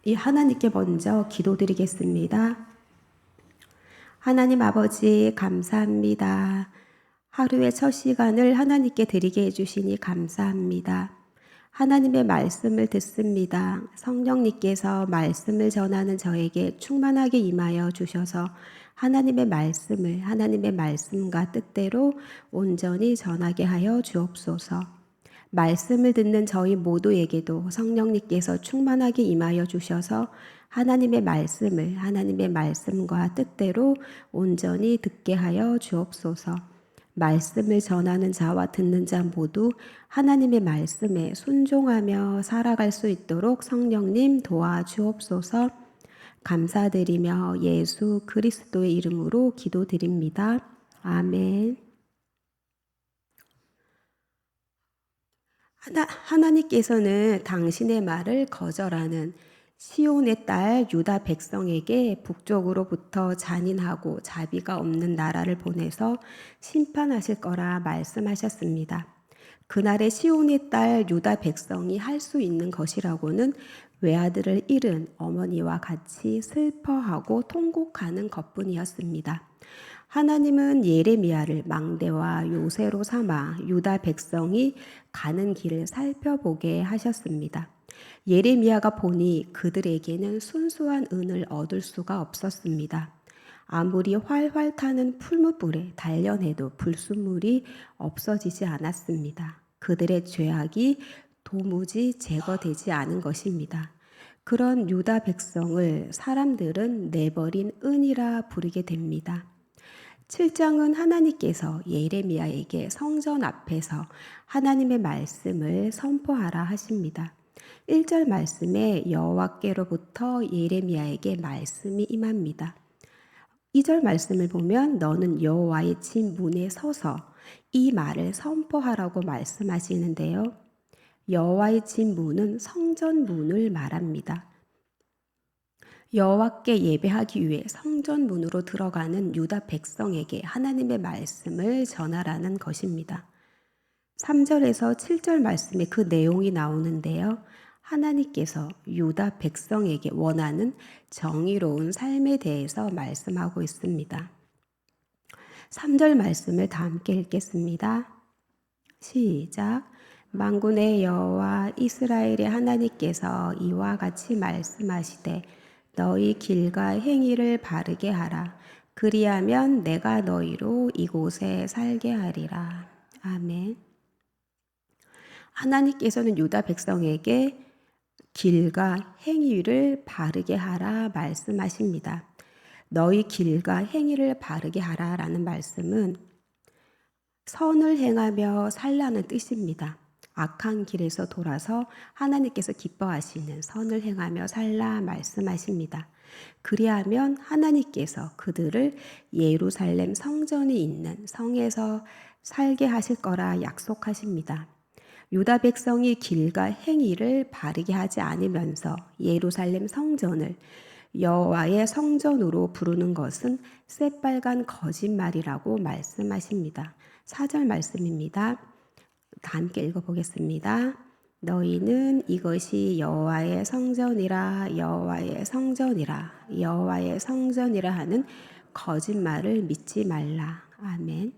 이 하나님께 먼저 기도드리겠습니다. 하나님 아버지 감사합니다. 하루의 첫 시간을 하나님께 드리게 해주시니 감사합니다. 하나님의 말씀을 듣습니다. 성령님께서 말씀을 전하는 저에게 충만하게 임하여 주셔서 하나님의 말씀과 뜻대로 온전히 전하게 하여 주옵소서. 말씀을 듣는 저희 모두에게도 성령님께서 충만하게 임하여 주셔서 하나님의 말씀과 뜻대로 온전히 듣게 하여 주옵소서. 말씀을 전하는 자와 듣는 자 모두 하나님의 말씀에 순종하며 살아갈 수 있도록 성령님 도와주옵소서. 감사드리며 예수 그리스도의 이름으로 기도드립니다. 아멘. 하나님께서는 당신의 말을 거절하는 시온의 딸 유다 백성에게 북쪽으로부터 잔인하고 자비가 없는 나라를 보내서 심판하실 거라 말씀하셨습니다. 그날의 시온의 딸 유다 백성이 할 수 있는 것이라고는 외아들을 잃은 어머니와 같이 슬퍼하고 통곡하는 것뿐이었습니다. 하나님은 예레미야를 망대와 요새로 삼아 유다 백성이 가는 길을 살펴보게 하셨습니다. 예레미야가 보니 그들에게는 순수한 은을 얻을 수가 없었습니다. 아무리 활활 타는 풀무불에 단련해도 불순물이 없어지지 않았습니다. 그들의 죄악이 도무지 제거되지 않은 것입니다. 그런 유다 백성을 사람들은 내버린 은이라 부르게 됩니다. 7장은 하나님께서 예레미야에게 성전 앞에서 하나님의 말씀을 선포하라 하십니다. 1절 말씀에 여호와께로부터 예레미야에게 말씀이 임합니다. 2절 말씀을 보면 너는 여호와의 집 문에 서서 이 말을 선포하라고 말씀하시는데요. 여호와의 집 문은 성전 문을 말합니다. 여호와께 예배하기 위해 성전 문으로 들어가는 유다 백성에게 하나님의 말씀을 전하라는 것입니다. 3절에서 7절 말씀에 그 내용이 나오는데요. 하나님께서 유다 백성에게 원하는 정의로운 삶에 대해서 말씀하고 있습니다. 3절 말씀을 다 함께 읽겠습니다. 시작. 만군의 여호와 이스라엘의 하나님께서 이와 같이 말씀하시되 너희 길과 행위를 바르게 하라. 그리하면 내가 너희로 이곳에 살게 하리라. 아멘. 하나님께서는 유다 백성에게 길과 행위를 바르게 하라 말씀하십니다. 너희 길과 행위를 바르게 하라라는 말씀은 선을 행하며 살라는 뜻입니다. 악한 길에서 돌아서 하나님께서 기뻐하시는 선을 행하며 살라 말씀하십니다. 그리하면 하나님께서 그들을 예루살렘 성전이 있는 성에서 살게 하실 거라 약속하십니다. 유다 백성이 길과 행위를 바르게 하지 않으면서 예루살렘 성전을 여호와의 성전으로 부르는 것은 새빨간 거짓말이라고 말씀하십니다. 4절 말씀입니다. 다 함께 읽어보겠습니다. 너희는 이것이 여호와의 성전이라 여호와의 성전이라 여호와의 성전이라 하는 거짓말을 믿지 말라. 아멘.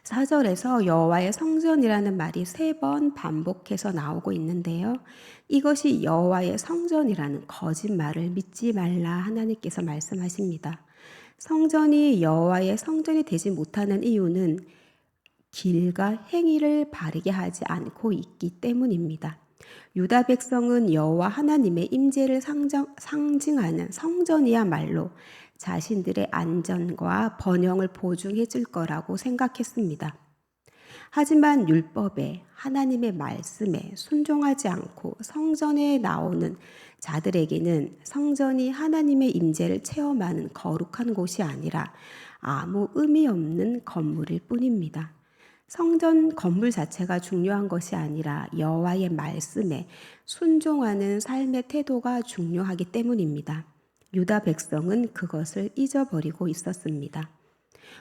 4절에서 여호와의 성전이라는 말이 3번 반복해서 나오고 있는데요. 이것이 여호와의 성전이라는 거짓말을 믿지 말라 하나님께서 말씀하십니다. 성전이 여호와의 성전이 되지 못하는 이유는 길과 행위를 바르게 하지 않고 있기 때문입니다. 유다 백성은 여호와 하나님의 임재를 상징하는 성전이야말로 자신들의 안전과 번영을 보증해 줄 거라고 생각했습니다. 하지만 율법에 하나님의 말씀에 순종하지 않고 성전에 나오는 자들에게는 성전이 하나님의 임재를 체험하는 거룩한 곳이 아니라 아무 의미 없는 건물일 뿐입니다. 성전 건물 자체가 중요한 것이 아니라 여호와의 말씀에 순종하는 삶의 태도가 중요하기 때문입니다. 유다 백성은 그것을 잊어버리고 있었습니다.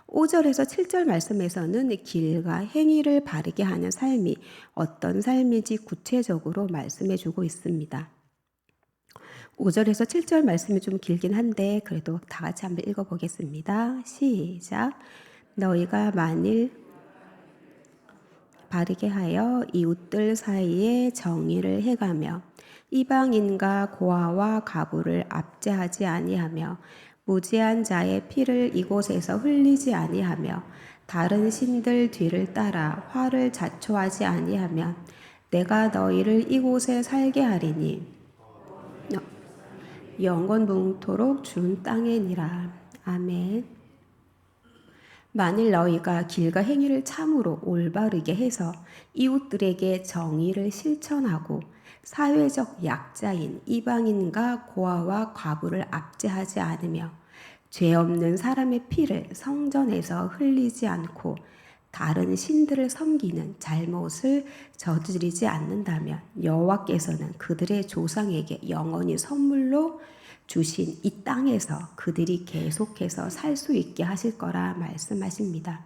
5절에서 7절 말씀에서는 길과 행위를 바르게 하는 삶이 어떤 삶인지 구체적으로 말씀해 주고 있습니다. 5절에서 7절 말씀이 좀 길긴 한데 그래도 다 같이 한번 읽어보겠습니다. 시작. 너희가 만일 바르게 하여 이웃들 사이에 정의를 해가며 이방인과 고아와 가부를 압제하지 아니하며 무지한 자의 피를 이곳에서 흘리지 아니하며 다른 신들 뒤를 따라 화를 자초하지 아니하면 내가 너희를 이곳에 살게 하리니 영원붕토록 준 땅에니라. 아멘. 만일 너희가 길과 행위를 참으로 올바르게 해서 이웃들에게 정의를 실천하고 사회적 약자인 이방인과 고아와 과부를 압제하지 않으며 죄 없는 사람의 피를 성전에서 흘리지 않고 다른 신들을 섬기는 잘못을 저지르지 않는다면 여호와께서는 그들의 조상에게 영원히 선물로 주신 이 땅에서 그들이 계속해서 살 수 있게 하실 거라 말씀하십니다.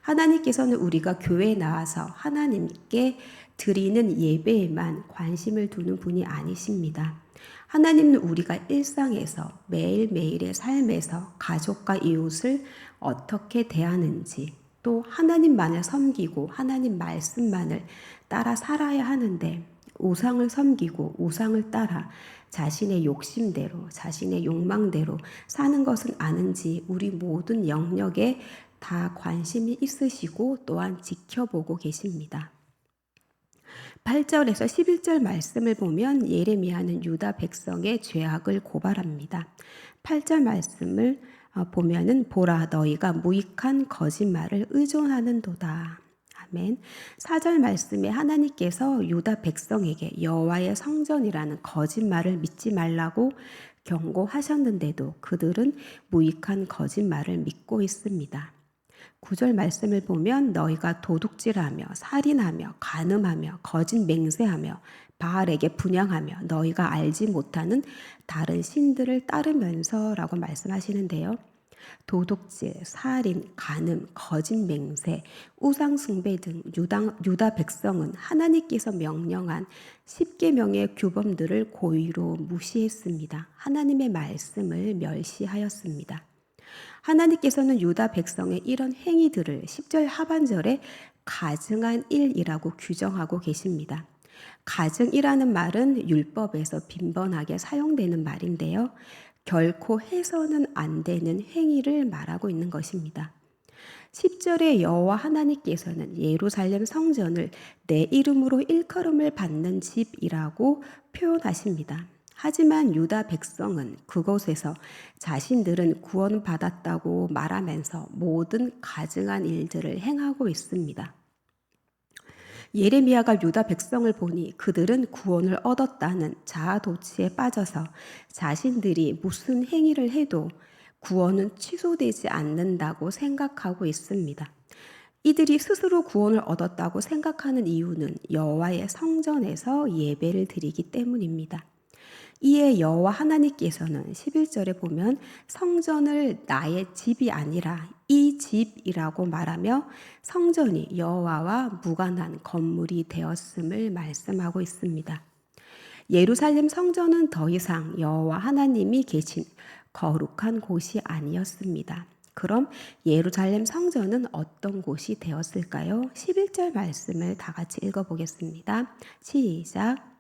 하나님께서는 우리가 교회에 나와서 하나님께 드리는 예배에만 관심을 두는 분이 아니십니다. 하나님은 우리가 일상에서 매일매일의 삶에서 가족과 이웃을 어떻게 대하는지 또 하나님만을 섬기고 하나님 말씀만을 따라 살아야 하는데 우상을 섬기고 우상을 따라 자신의 욕심대로 자신의 욕망대로 사는 것은 아는지 우리 모든 영역에 다 관심이 있으시고 또한 지켜보고 계십니다. 8절에서 11절 말씀을 보면 예레미야는 유다 백성의 죄악을 고발합니다. 8절 말씀을 보면은 보라 너희가 무익한 거짓말을 의존하는도다. 아멘. 4절 말씀에 하나님께서 유다 백성에게 여호와의 성전이라는 거짓말을 믿지 말라고 경고하셨는데도 그들은 무익한 거짓말을 믿고 있습니다. 9절 말씀을 보면 너희가 도둑질하며 살인하며 간음하며 거짓 맹세하며 바알에게 분향하며 너희가 알지 못하는 다른 신들을 따르면서라고 말씀하시는데요. 도둑질, 살인, 간음, 거짓 맹세, 우상 숭배 등 유다 백성은 하나님께서 명령한 10계명의 규범들을 고의로 무시했습니다. 하나님의 말씀을 멸시하였습니다. 하나님께서는 유다 백성의 이런 행위들을 10절 하반절에 가증한 일이라고 규정하고 계십니다. 가증이라는 말은 율법에서 빈번하게 사용되는 말인데요. 결코 해서는 안 되는 행위를 말하고 있는 것입니다. 10절에 여호와 하나님께서는 예루살렘 성전을 내 이름으로 일컬음을 받는 집이라고 표현하십니다. 하지만 유다 백성은 그곳에서 자신들은 구원받았다고 말하면서 모든 가증한 일들을 행하고 있습니다. 예레미야가 유다 백성을 보니 그들은 구원을 얻었다는 자아도취에 빠져서 자신들이 무슨 행위를 해도 구원은 취소되지 않는다고 생각하고 있습니다. 이들이 스스로 구원을 얻었다고 생각하는 이유는 여호와의 성전에서 예배를 드리기 때문입니다. 이에 여호와 하나님께서는 11절에 보면 성전을 나의 집이 아니라 이 집이라고 말하며 성전이 여호와와 무관한 건물이 되었음을 말씀하고 있습니다. 예루살렘 성전은 더 이상 여호와 하나님이 계신 거룩한 곳이 아니었습니다. 그럼 예루살렘 성전은 어떤 곳이 되었을까요? 11절 말씀을 다 같이 읽어보겠습니다. 시작.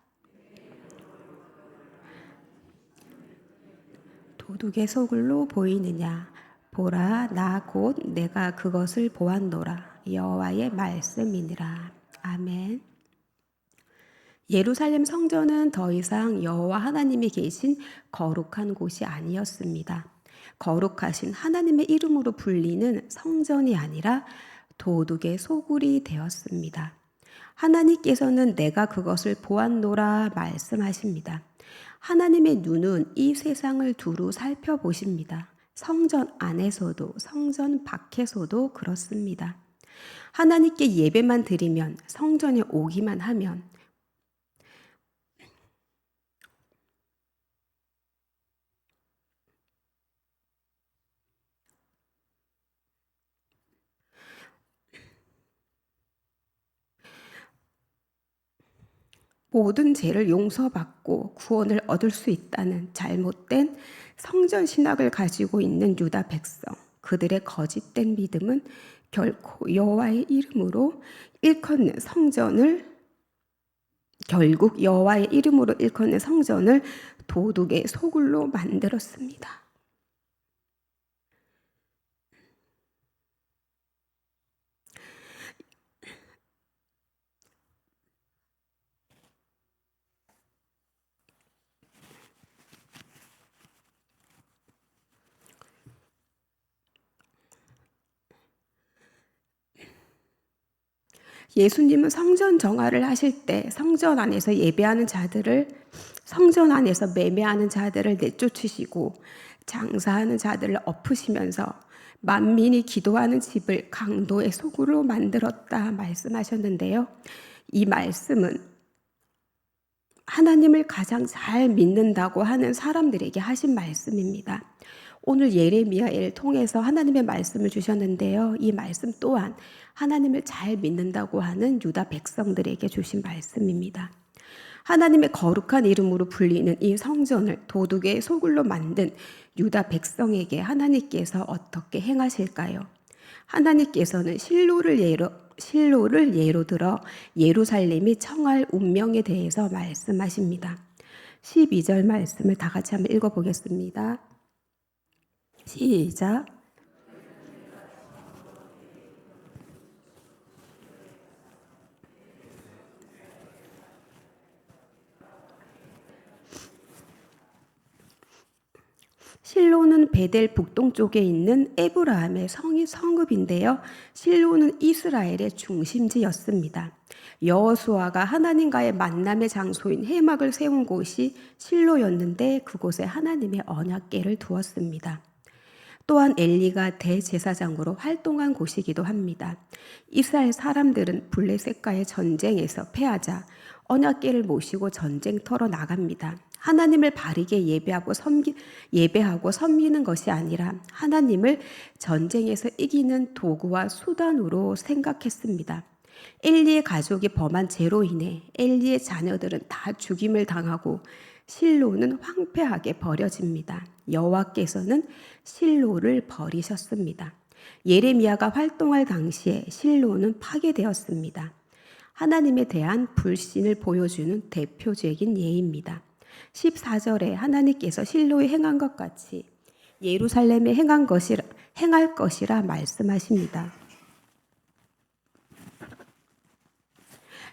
도둑의 소굴로 보이느냐? 보라, 나 곧 내가 그것을 보았노라. 여호와의 말씀이니라. 아멘. 예루살렘 성전은 더 이상 여호와 하나님이 계신 거룩한 곳이 아니었습니다. 거룩하신 하나님의 이름으로 불리는 성전이 아니라 도둑의 소굴이 되었습니다. 하나님께서는 내가 그것을 보았노라 말씀하십니다. 하나님의 눈은 이 세상을 두루 살펴보십니다. 성전 안에서도 성전 밖에서도 그렇습니다. 하나님께 예배만 드리면 성전에 오기만 하면 모든 죄를 용서받고 구원을 얻을 수 있다는 잘못된 성전 신학을 가지고 있는 유다 백성, 그들의 거짓된 믿음은 결국 여호와의 이름으로 일컫는 성전을 도둑의 소굴로 만들었습니다. 예수님은 성전 정화를 하실 때 성전 안에서 매매하는 자들을 내쫓으시고 장사하는 자들을 엎으시면서 만민이 기도하는 집을 강도의 소굴로 만들었다 말씀하셨는데요. 이 말씀은 하나님을 가장 잘 믿는다고 하는 사람들에게 하신 말씀입니다. 오늘 예레미야를 통해서 하나님의 말씀을 주셨는데요. 이 말씀 또한 하나님을 잘 믿는다고 하는 유다 백성들에게 주신 말씀입니다. 하나님의 거룩한 이름으로 불리는 이 성전을 도둑의 소굴로 만든 유다 백성에게 하나님께서 어떻게 행하실까요? 하나님께서는 실로를 예로 들어 예루살렘이 청할 운명에 대해서 말씀하십니다. 12절 말씀을 다 같이 한번 읽어보겠습니다. 시작. 실로는 베델 북동쪽에 있는 에브라함의 성읍인데요. 실로는 이스라엘의 중심지였습니다. 여호수아가 하나님과의 만남의 장소인 회막을 세운 곳이 실로였는데 그곳에 하나님의 언약궤를 두었습니다. 또한 엘리가 대제사장으로 활동한 곳이기도 합니다. 이스라엘 사람들은 블레셋과의 전쟁에서 패하자 언약궤를 모시고 전쟁터로 나갑니다. 하나님을 바르게 예배하고 섬기는 것이 아니라 하나님을 전쟁에서 이기는 도구와 수단으로 생각했습니다. 엘리의 가족이 범한 죄로 인해 엘리의 자녀들은 다 죽임을 당하고 실로는 황폐하게 버려집니다. 여호와께서는 실로를 버리셨습니다. 예레미야가 활동할 당시에 실로는 파괴되었습니다. 하나님에 대한 불신을 보여주는 대표적인 예입니다. 14절에 하나님께서 실로에 행한 것 같이 예루살렘에 행할 것이라 말씀하십니다.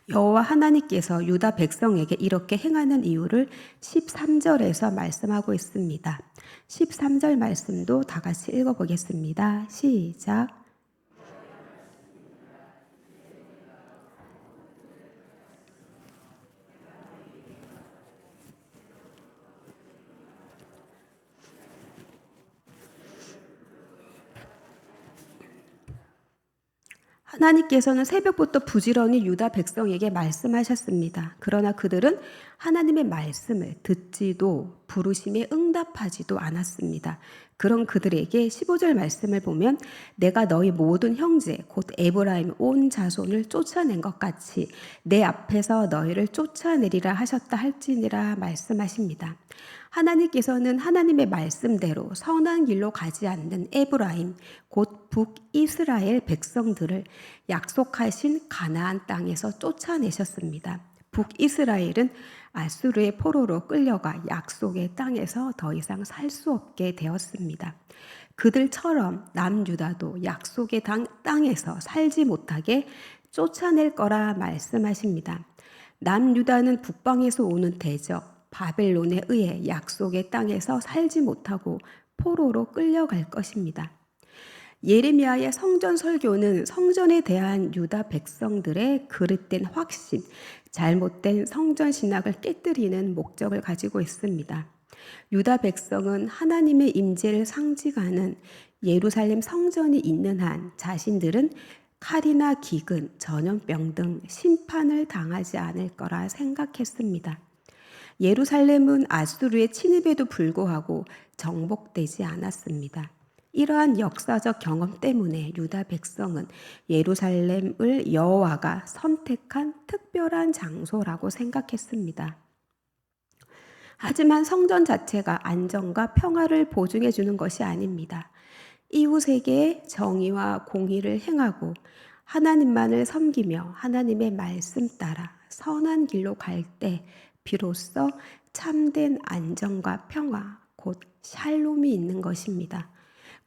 여호와 하나님께서 유다 백성에게 이렇게 행하는 이유를 13절에서 말씀하고 있습니다. 13절 말씀도 다 같이 읽어보겠습니다. 시작. 하나님께서는 새벽부터 부지런히 유다 백성에게 말씀하셨습니다. 그러나 그들은 하나님의 말씀을 듣지도 부르심에 응답하지도 않았습니다. 그런 그들에게 15절 말씀을 보면 내가 너희 모든 형제 곧 에브라임 온 자손을 쫓아낸 것 같이 내 앞에서 너희를 쫓아내리라 하셨다 할지니라 말씀하십니다. 하나님께서는 하나님의 말씀대로 선한 길로 가지 않는 에브라임 곧 북이스라엘 백성들을 약속하신 가나안 땅에서 쫓아내셨습니다. 북이스라엘은 아수르의 포로로 끌려가 약속의 땅에서 더 이상 살 수 없게 되었습니다. 그들처럼 남유다도 약속의 땅에서 살지 못하게 쫓아낼 거라 말씀하십니다. 남유다는 북방에서 오는 대적 바벨론에 의해 약속의 땅에서 살지 못하고 포로로 끌려갈 것입니다. 예레미야의 성전 설교는 성전에 대한 유다 백성들의 그릇된 확신, 잘못된 성전 신학을 깨뜨리는 목적을 가지고 있습니다. 유다 백성은 하나님의 임재를 상징하는 예루살렘 성전이 있는 한 자신들은 칼이나 기근, 전염병 등 심판을 당하지 않을 거라 생각했습니다. 예루살렘은 아수르의 침입에도 불구하고 정복되지 않았습니다. 이러한 역사적 경험 때문에 유다 백성은 예루살렘을 여호와가 선택한 특별한 장소라고 생각했습니다. 하지만 성전 자체가 안정과 평화를 보증해 주는 것이 아닙니다. 이웃에게 정의와 공의를 행하고 하나님만을 섬기며 하나님의 말씀 따라 선한 길로 갈 때 비로소 참된 안정과 평화, 곧 샬롬이 있는 것입니다.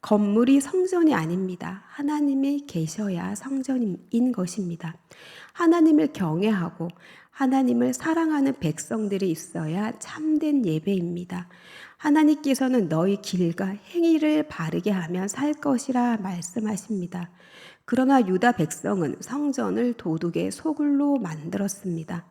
건물이 성전이 아닙니다. 하나님이 계셔야 성전인 것입니다. 하나님을 경외하고 하나님을 사랑하는 백성들이 있어야 참된 예배입니다. 하나님께서는 너희 길과 행위를 바르게 하면 살 것이라 말씀하십니다. 그러나 유다 백성은 성전을 도둑의 소굴로 만들었습니다.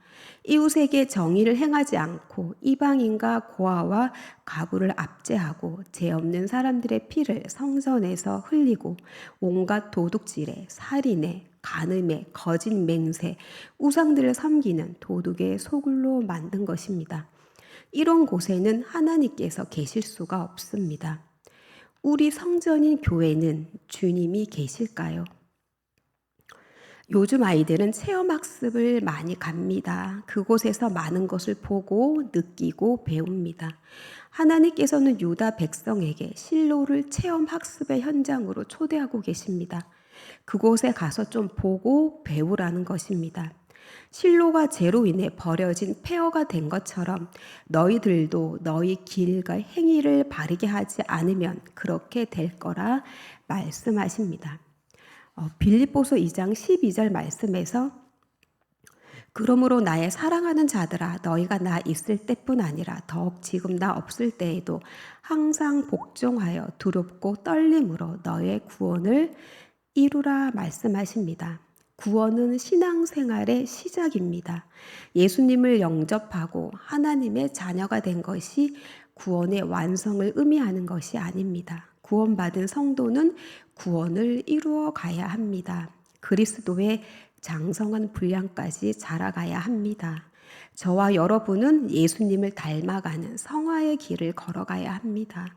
이웃에게 정의를 행하지 않고 이방인과 고아와 가부를 압제하고 죄 없는 사람들의 피를 성전에서 흘리고 온갖 도둑질에 살인에 간음에 거짓 맹세, 우상들을 섬기는 도둑의 소굴로 만든 것입니다. 이런 곳에는 하나님께서 계실 수가 없습니다. 우리 성전인 교회는 주님이 계실까요? 요즘 아이들은 체험학습을 많이 갑니다. 그곳에서 많은 것을 보고 느끼고 배웁니다. 하나님께서는 유다 백성에게 실로를 체험학습의 현장으로 초대하고 계십니다. 그곳에 가서 좀 보고 배우라는 것입니다. 실로가 죄로 인해 버려진 폐허가 된 것처럼 너희들도 너희 길과 행위를 바르게 하지 않으면 그렇게 될 거라 말씀하십니다. 빌립보서 2장 12절 말씀에서 그러므로 나의 사랑하는 자들아 너희가 나 있을 때뿐 아니라 더욱 지금 나 없을 때에도 항상 복종하여 두렵고 떨림으로 너의 구원을 이루라 말씀하십니다. 구원은 신앙생활의 시작입니다. 예수님을 영접하고 하나님의 자녀가 된 것이 구원의 완성을 의미하는 것이 아닙니다. 구원받은 성도는 구원을 이루어 가야 합니다. 그리스도의 장성한 분량까지 자라가야 합니다. 저와 여러분은 예수님을 닮아가는 성화의 길을 걸어가야 합니다.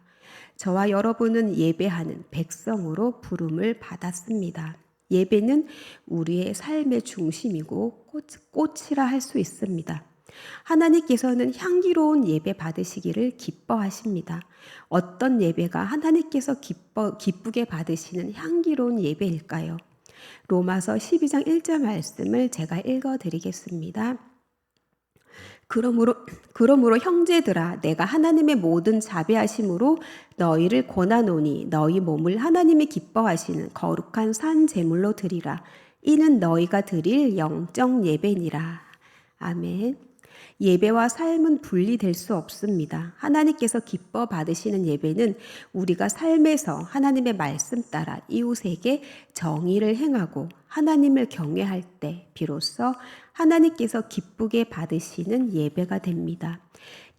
저와 여러분은 예배하는 백성으로 부름을 받았습니다. 예배는 우리의 삶의 중심이고 꽃이라 할 수 있습니다. 하나님께서는 향기로운 예배 받으시기를 기뻐하십니다. 어떤 예배가 하나님께서 기쁘게 받으시는 향기로운 예배일까요? 로마서 12장 1절 말씀을 제가 읽어드리겠습니다. 그러므로 형제들아 내가 하나님의 모든 자비하심으로 너희를 권하노니 너희 몸을 하나님이 기뻐하시는 거룩한 산 제물로 드리라. 이는 너희가 드릴 영적 예배니라. 아멘. 예배와 삶은 분리될 수 없습니다. 하나님께서 기뻐 받으시는 예배는 우리가 삶에서 하나님의 말씀 따라 이웃에게 정의를 행하고 하나님을 경외할 때 비로소 하나님께서 기쁘게 받으시는 예배가 됩니다.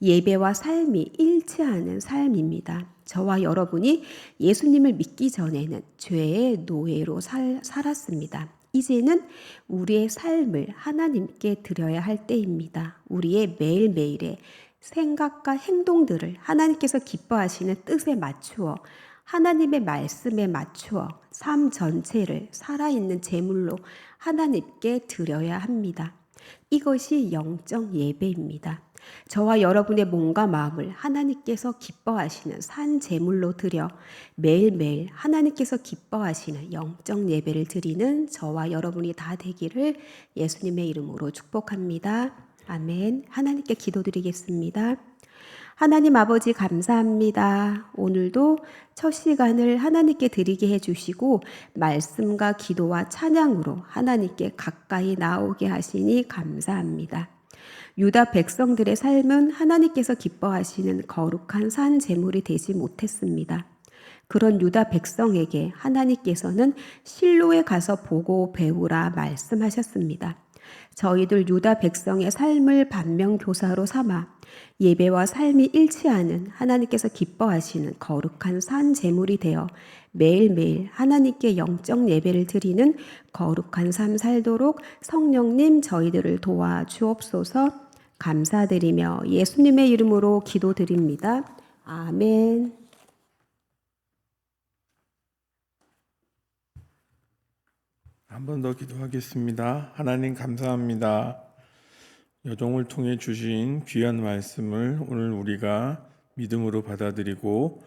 예배와 삶이 일치하는 삶입니다. 저와 여러분이 예수님을 믿기 전에는 죄의 노예로 살았습니다. 이제는 우리의 삶을 하나님께 드려야 할 때입니다. 우리의 매일매일의 생각과 행동들을 하나님께서 기뻐하시는 뜻에 맞추어 하나님의 말씀에 맞추어 삶 전체를 살아있는 제물로 하나님께 드려야 합니다. 이것이 영적 예배입니다. 저와 여러분의 몸과 마음을 하나님께서 기뻐하시는 산 제물로 드려 매일매일 하나님께서 기뻐하시는 영적 예배를 드리는 저와 여러분이 다 되기를 예수님의 이름으로 축복합니다. 아멘. 하나님께 기도드리겠습니다. 하나님 아버지 감사합니다. 오늘도 첫 시간을 하나님께 드리게 해주시고 말씀과 기도와 찬양으로 하나님께 가까이 나오게 하시니 감사합니다. 유다 백성들의 삶은 하나님께서 기뻐하시는 거룩한 산 제물이 되지 못했습니다. 그런 유다 백성에게 하나님께서는 실로에 가서 보고 배우라 말씀하셨습니다. 저희들 유다 백성의 삶을 반면교사로 삼아 예배와 삶이 일치하는 하나님께서 기뻐하시는 거룩한 산 제물이 되어 매일매일 하나님께 영적 예배를 드리는 거룩한 삶 살도록 성령님 저희들을 도와주옵소서. 감사드리며 예수님의 이름으로 기도드립니다. 아멘. 한 번 더 기도하겠습니다. 하나님 감사합니다. 여종을 통해 주신 귀한 말씀을 오늘 우리가 믿음으로 받아들이고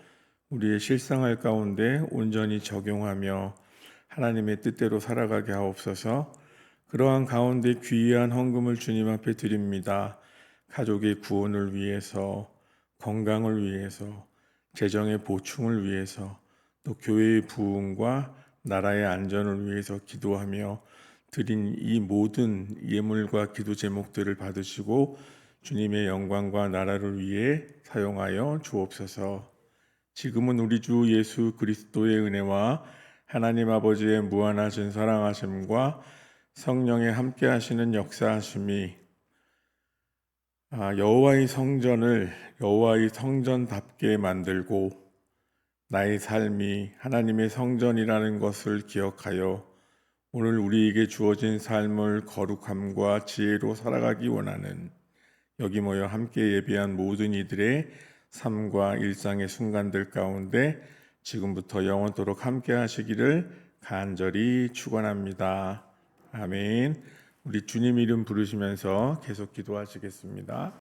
우리의 실생활 가운데 온전히 적용하며 하나님의 뜻대로 살아가게 하옵소서. 그러한 가운데 귀한 헌금을 주님 앞에 드립니다. 가족의 구원을 위해서, 건강을 위해서, 재정의 보충을 위해서, 또 교회의 부흥과 나라의 안전을 위해서 기도하며 드린 이 모든 예물과 기도 제목들을 받으시고 주님의 영광과 나라를 위해 사용하여 주옵소서. 지금은 우리 주 예수 그리스도의 은혜와 하나님 아버지의 무한하신 사랑하심과 성령의 함께 하시는 역사하심이 여호와의 성전을 여호와의 성전답게 만들고 나의 삶이 하나님의 성전이라는 것을 기억하여 오늘 우리에게 주어진 삶을 거룩함과 지혜로 살아가기 원하는 여기 모여 함께 예배한 모든 이들의 삶과 일상의 순간들 가운데 지금부터 영원토록 함께 하시기를 간절히 축원합니다. 아멘. 우리 주님 이름 부르시면서 계속 기도하시겠습니다.